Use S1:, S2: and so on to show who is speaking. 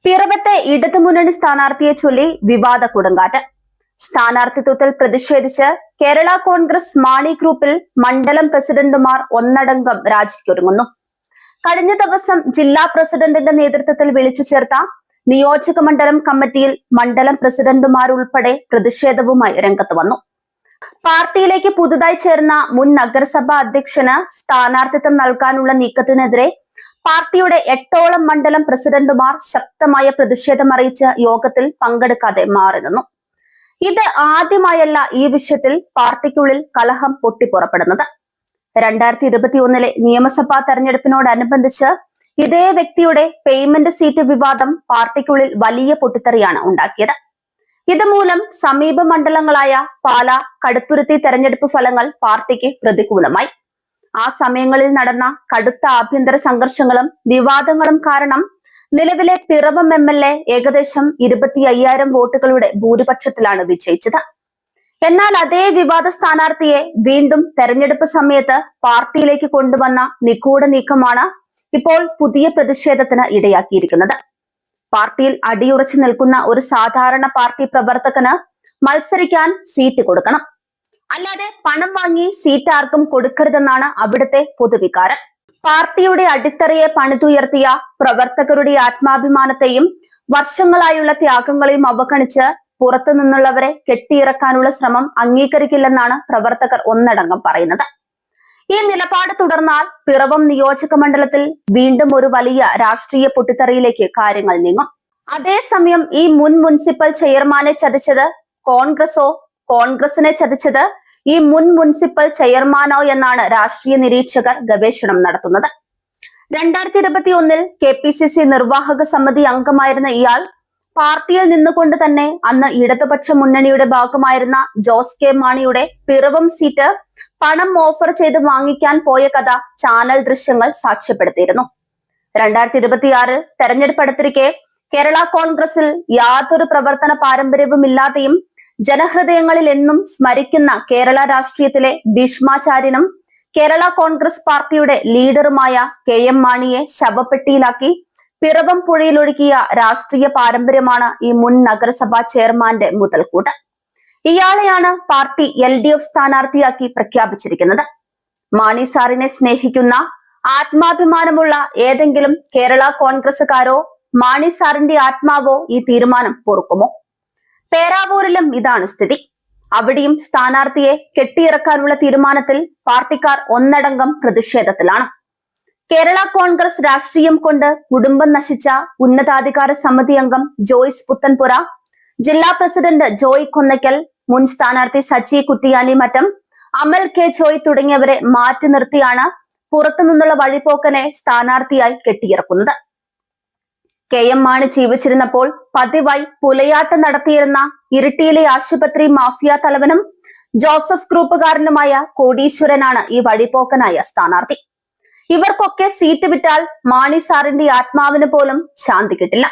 S1: പിറവത്തെ ഇടതുമുന്നണി സ്ഥാനാർത്ഥിയെ ചൊല്ലി വിവാദ കൊടുങ്കാറ്റ്. സ്ഥാനാർത്ഥിത്വത്തിൽ പ്രതിഷേധിച്ച് കേരള കോൺഗ്രസ് മാണി ഗ്രൂപ്പിൽ മണ്ഡലം പ്രസിഡന്റുമാർ ഒന്നടങ്കം രാജിക്കൊരുങ്ങുന്നു. കഴിഞ്ഞ ദിവസം ജില്ലാ പ്രസിഡന്റിന്റെ നേതൃത്വത്തിൽ വിളിച്ചു ചേർത്ത നിയോജക മണ്ഡലം കമ്മിറ്റിയിൽ മണ്ഡലം പ്രസിഡന്റുമാരുൾപ്പെടെ പ്രതിഷേധവുമായി രംഗത്ത് വന്നു. പാർട്ടിയിലേക്ക് പുതുതായി ചേർന്ന മുൻ നഗരസഭാ അധ്യക്ഷന് സ്ഥാനാർത്ഥിത്വം നൽകാനുള്ള നീക്കത്തിനെതിരെ പാർട്ടിയുടെ 8ഓളം മണ്ഡലം പ്രസിഡന്റുമാർ ശക്തമായ പ്രതിഷേധമറിയിച്ച് യോഗത്തിൽ പങ്കെടുക്കാതെ മാറി നിന്നു. ഇത് ആദ്യമായല്ല ഈ വിഷയത്തിൽ പാർട്ടിക്കുള്ളിൽ കലഹം പൊട്ടിപ്പുറപ്പെടുന്നത്. 2021 നിയമസഭാ തെരഞ്ഞെടുപ്പിനോടനുബന്ധിച്ച് ഇതേ വ്യക്തിയുടെ പേയ്മെന്റ് സീറ്റ് വിവാദം പാർട്ടിക്കുള്ളിൽ വലിയ പൊട്ടിത്തെറിയാണ് ഉണ്ടാക്കിയത്. ഇതുമൂലം സമീപ മണ്ഡലങ്ങളായ പാല, കടുത്തുരുത്തി തെരഞ്ഞെടുപ്പ് ഫലങ്ങൾ പാർട്ടിക്ക് പ്രതികൂലമായി. ആ സമയങ്ങളിൽ നടന്ന കടുത്ത ആഭ്യന്തര സംഘർഷങ്ങളും വിവാദങ്ങളും കാരണം നിലവിലെ പിറവം MLA ഏകദേശം 25,000 വോട്ടുകളുടെ ഭൂരിപക്ഷത്തിലാണ് വിജയിച്ചത്. എന്നാൽ അതേ വിവാദ സ്ഥാനാർത്ഥിയെ വീണ്ടും തെരഞ്ഞെടുപ്പ് സമയത്ത് പാർട്ടിയിലേക്ക് കൊണ്ടുവന്ന നിഗൂഢ നീക്കമാണ് ഇപ്പോൾ പുതിയ പ്രതിഷേധത്തിന് ഇടയാക്കിയിരിക്കുന്നത്. പാർട്ടിയിൽ അടിയുറച്ചു നിൽക്കുന്ന ഒരു സാധാരണ പാർട്ടി പ്രവർത്തകന് മത്സരിക്കാൻ സീറ്റ് കൊടുക്കണം, അല്ലാതെ പണം വാങ്ങി സീറ്റ് ആർക്കും കൊടുക്കരുതെന്നാണ് അവിടുത്തെ പൊതുവികാരം. പാർട്ടിയുടെ അടിത്തറയെ പണിതുയർത്തിയ പ്രവർത്തകരുടെ ആത്മാഭിമാനത്തെയും വർഷങ്ങളായുള്ള ത്യാഗങ്ങളെയും അവഗണിച്ച് പുറത്തു നിന്നുള്ളവരെ കെട്ടിയിറക്കാനുള്ള ശ്രമം അംഗീകരിക്കില്ലെന്നാണ് പ്രവർത്തകർ ഒന്നടങ്കം പറയുന്നത്. ഈ നിലപാട് തുടർന്നാൽ പിറവം നിയോജക മണ്ഡലത്തിൽ വീണ്ടും ഒരു വലിയ രാഷ്ട്രീയ പൊട്ടിത്തെറിയിലേക്ക് കാര്യങ്ങൾ നീങ്ങും. അതേസമയം ഈ മുൻ മുനിസിപ്പൽ ചെയർമാനെ ചതിച്ചത് കോൺഗ്രസോ കോൺഗ്രസിനെ ചതിച്ചത് ഈ മുൻ മുനിസിപ്പൽ ചെയർമാനോ എന്നാണ് രാഷ്ട്രീയ നിരീക്ഷകർ ഗവേഷണം നടത്തുന്നത്. 2021 KPCC നിർവാഹക സമിതി അംഗമായിരുന്ന ഇയാൾ പാർട്ടിയിൽ നിന്നുകൊണ്ട് തന്നെ അന്ന് ഇടതുപക്ഷ മുന്നണിയുടെ ഭാഗമായിരുന്ന ജോസ് കെ മാണിയുടെ പിറവം സീറ്റ് പണം ഓഫർ ചെയ്ത് വാങ്ങിക്കാൻ പോയ കഥ ചാനൽ ദൃശ്യങ്ങൾ സാക്ഷ്യപ്പെടുത്തിയിരുന്നു. 2026 തെരഞ്ഞെടുപ്പ് അടുത്തിരിക്കെ കേരള കോൺഗ്രസിൽ യാതൊരു പ്രവർത്തന പാരമ്പര്യവുമില്ലാതെയും ജനഹൃദയങ്ങളിൽ എന്നും സ്മരിക്കുന്ന കേരള രാഷ്ട്രീയത്തിലെ ഭീഷ്മാചാര്യനും കേരള കോൺഗ്രസ് പാർട്ടിയുടെ ലീഡറുമായ KM മാണിയെ ശവപ്പെട്ടിയിലാക്കി പിറവം പുഴയിലൊഴുക്കിയ രാഷ്ട്രീയ പാരമ്പര്യമാണ് ഈ മുൻ നഗരസഭാ ചെയർമാന്റെ മുതൽക്കൂട്ട്. ഇയാളെയാണ് പാർട്ടി LDF സ്ഥാനാർത്ഥിയാക്കി പ്രഖ്യാപിച്ചിരിക്കുന്നത്. മാണി സാറിനെ സ്നേഹിക്കുന്ന ആത്മാഭിമാനമുള്ള ഏതെങ്കിലും കേരള കോൺഗ്രസുകാരോ മാണി സാറിന്റെ ആത്മാവോ ഈ തീരുമാനം പൊറുക്കുമോ? പേരാവൂരിലും ഇതാണ് സ്ഥിതി. അവിടെയും സ്ഥാനാർത്ഥിയെ കെട്ടിയിറക്കാനുള്ള തീരുമാനത്തിൽ പാർട്ടിക്കാർ ഒന്നടങ്കം പ്രതിഷേധത്തിലാണ്. കേരള കോൺഗ്രസ് രാഷ്ട്രീയം കൊണ്ട് കുടുംബം നശിച്ച ഉന്നതാധികാര സമിതി അംഗം ജോയ്സ് പുത്തൻപുര, ജില്ലാ പ്രസിഡന്റ് ജോയ് കൊന്നക്കൽ, മുൻ സ്ഥാനാർത്ഥി സജി കുറ്റിയാനിമറ്റം, അമൽ K ജോയ് തുടങ്ങിയവരെ മാറ്റി നിർത്തിയാണ് പുറത്തുനിന്നുള്ള വഴിപോക്കനെ സ്ഥാനാർത്ഥിയായി കെട്ടിയിറക്കുന്നത്. KM മാണി ജീവിച്ചിരുന്നപ്പോൾ പതിവായി പുലയാട്ടം നടത്തിയിരുന്ന ഇരിട്ടിയിലെ ആശുപത്രി മാഫിയ തലവനും ജോസഫ് ഗ്രൂപ്പുകാരനുമായ കോടീശ്വരനാണ് ഈ വഴിപോക്കനായ സ്ഥാനാർത്ഥി. ഇവർക്കൊക്കെ സീറ്റ് വിട്ടാൽ മാണി സാറിന്റെ ആത്മാവിന് പോലും ശാന്തി കിട്ടില്ല.